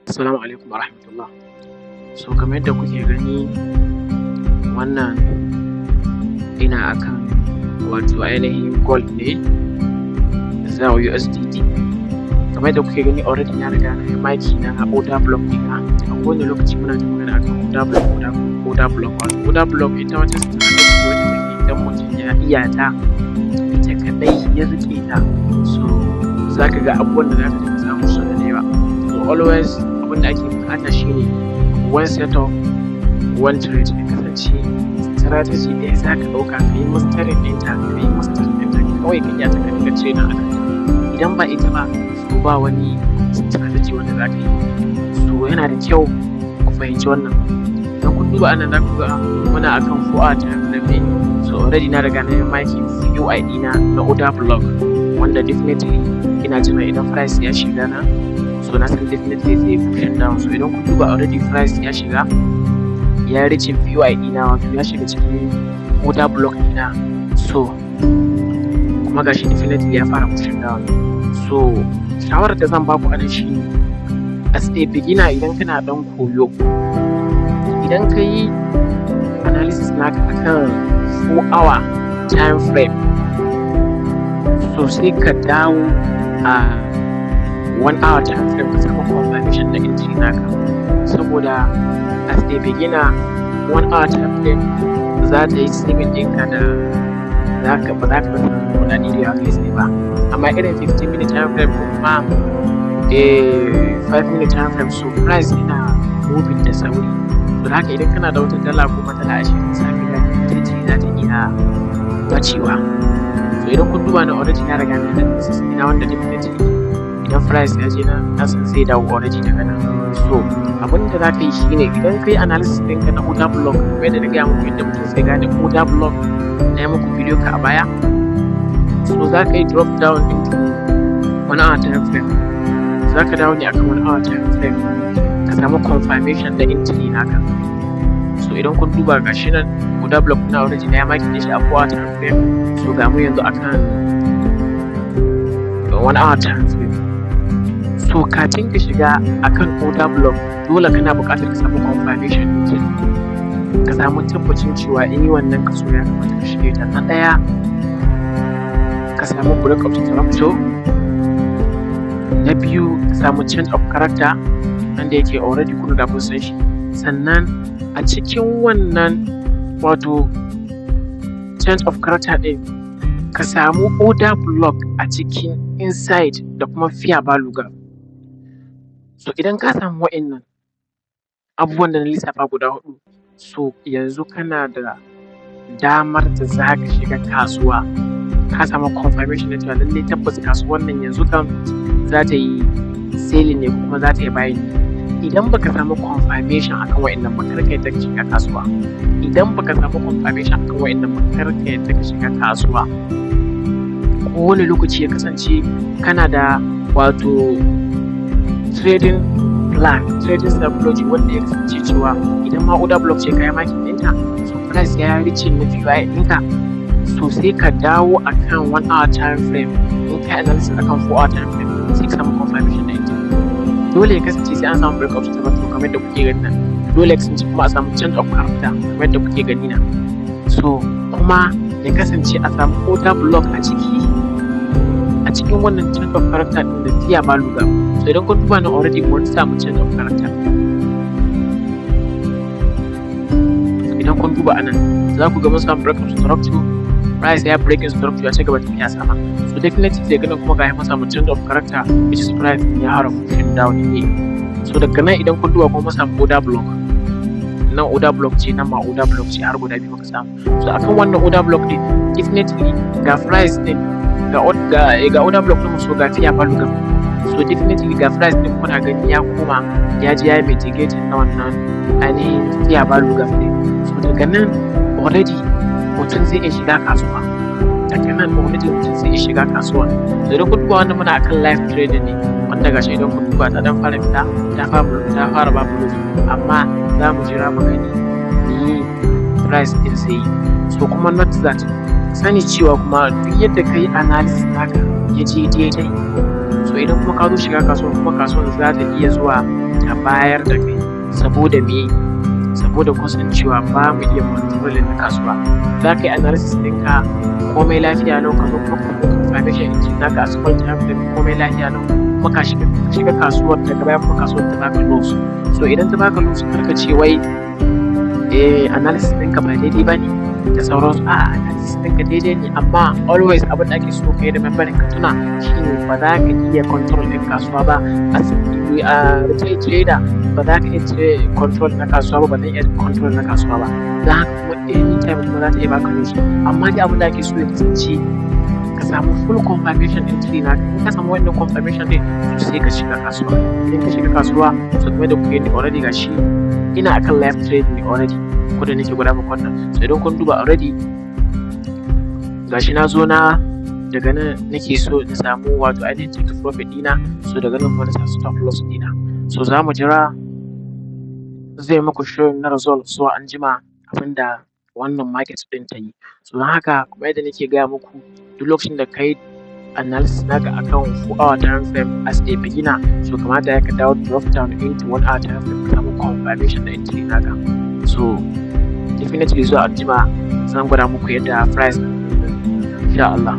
Assalamu alaikum warahmatullah. So kamar yadda kuke gani wannan ina akan wato ainihin gold ne za USDT. Kamar yadda kuke gani already na riga na yi maki na order block ɗina. A kowane lokaci muna ta magana akan order block. Order block ita wata strategy wacce take idan mutum ya iya ta ita kadai ya rike ta, so zaka ga abubuwan da zaka samu su da yawa. So always abin da ake bukata shine one setup one trade, ya kasance strategy ɗaya za ka ɗauka ka yi mastering ɗinta kawai ka iya ta ka dinga trader a kanta. Idan ba ita ba so ba wani strategy wanda za ka yi. So yana da kyau ku fahimci wannan. Idan kun duba anan za ku ga muna akan 4 hour time frame. So already na riga na yi maki UI ɗina na order block wanda definitely ina jira idan price ya shiga na, so na san definitely zai push down. So idan kun duba already price ya shiga ya reach VUI ɗina, wato ya shiga cikin order block ɗina, so kuma gashi definitely ya fara push down. So shawarar da zan baku anan shine as a beginner, idan kana dan koyo, idan ka yi analysis naka akan 4 hour time frame, so sai ka dawo a 1 hour time frame ka samu confirmation da entry naka, saboda as a beginner 1 hour time frame za ta yi saving ɗinka da ba za ka rasa kuɗaɗe da yawa kai ba. Amma irin 15 minute time frame ko kuma 5 minute time frame, so price yana moving da sauri. Don haka idan kana da wata dala ko dala 20 sami da za ta iya bacewa. So idan kun duba na already na riga na analysis ina wanda definitely idan price ya je na san zai dawo already daga nan. So abin da za ka yi shine idan ka yi analysis ɗinka na order block, kamar yadda na gaya muku yadda mutum zai gane order block, na yi muku bidiyo ka a baya. So za ka yi drop down into 1 hour time frame, za ka dawo ne akan 1 hour time frame ka samu confirmation da entry naka. So idan kun duba gashi nan order block na already na ya maki da shi a 4 hour time frame, so ga mu yanzu akan 1 hour time frame. So kafin ka shiga akan order block dole kana buƙatar ka samu confirmation din, ka samu tabbacin cewa wannan kaso ya kamata ka shige ta. Na ɗaya ka samu break of structure, na biyu ka samu change of character wanda yake already kun riga kun san shi, sannan a cikin wannan wato change of character ɗin ka samu order block a cikin inside da kuma fair value gap. So idan ka samu wa'innan abubuwan da na lissafa guda 4, so yanzu kana da damar da za ka shiga kasuwa. Ka samu confirmation na cewa lallai tabbas kasuwan nan yanzu kan za ta yi selling ne ko kuma za ta yi buying. Idan baka samu confirmation akan wa'innan ba, kar ka yadda ka shiga kasuwa. Idan baka samu confirmation akan wa'innan ba, kar ka yadda ka shiga kasuwa. Kowane lokaci ya kasance kana da wato trading plan, trading strategy wanda ya kasance cewa idan ma order block ce kayan makin ɗinta, so price ya reach na VUI ɗinka, so sai ka dawo akan 1 hour time frame. In ka analysis akan 4 hour time frame sai ka samu confirmation da ita. Dole ya kasance sai an samu break of structure kamar yadda kuke gani nan, dole ya kasance kuma a samu change of character kamar yadda kuke gani nan. So kuma ya kasance a samu order block a cikin wannan change of character ɗin da fair value gap. So idan kun duba na already mun samu change of character. Idan kun duba anan za ku ga mun samu break of structure, price ya break in structure ya ci gaba tafiya sama. So definitely sai ganin kuma ga mun samu change of character, which is price ya fara pushing down ne. So daga nan idan kun duba kuma mun samu order block, nan order block ce, nan ma order block ce, har guda biyu muka samu. So akan wannan order block din definitely ga price din ga order block din, so ga fair value gap. So definitely ga price din kuna gani ya koma ya ji ya mitigate na wannan ainihin fair value gap din. So daga nan already mutum zai iya shiga kasuwa. So idan kun duba wannan muna akan live trading ne, wanda gashi idan kun duba ta dan fara fita ta fara ba mu, amma za mu jira mu gani ni price din sai. So kuma not that, sani cewa kuma duk yadda kai analysis naka ya je daidai, so idan kuma ka zo shiga kasuwa kuma kasuwar za ta iya zuwa ta ta bayar da kai. Saboda me? Saboda kasancewa ba mu iya controlling na kasuwa. Za ka yi analysis ɗinka komai lafiya lau, ka zo kuma confirmation engine naka a small time frame komai lafiya lau, kuma ka shiga kasuwar, daga baya kuma kasuwar ta baka loss. So idan ta baka loss, kar ka ce wai analysis ɗinka ba daidai ba ne da sauransu. A'a, analysis ɗinka daidai ne, amma always abin da ake so ka yi remembering ka tuna shine ba za ka iya control ɗin kasuwa ba. As a retail trader ba za ka iya control na kasuwa ba, ba zan iya control na kasuwa ba. Za ka kuma anytime kuma za ta iya baka loss. Amma dai abin da ake so ya kasance ka samu full confirmation entry naka. In ka samu wannan confirmation din, to sai ka shiga kasuwa. Idan ka shiga kasuwa, so kuma da kuke ni already gashi ina akan live trade ne already, ko da nake guda muku wannan. So idan kun duba already gashi na zo na daga nan nake so in samu wato ainihin take profit dina. So daga nan kuma na sa stop loss dina. So za mu jira zai muku showing na result so an jima abinda wannan market din ta yi. So don haka kuma yadda nake gaya muku, duk lokacin da kai analysis naka akan 4-hour time frame as a beginner, so kamata ya ka dawo drop down into 1-hour time frame ka samu confirmation da entry naka. So definitely zuwa anjima zan gwada muku yadda price insha Allah.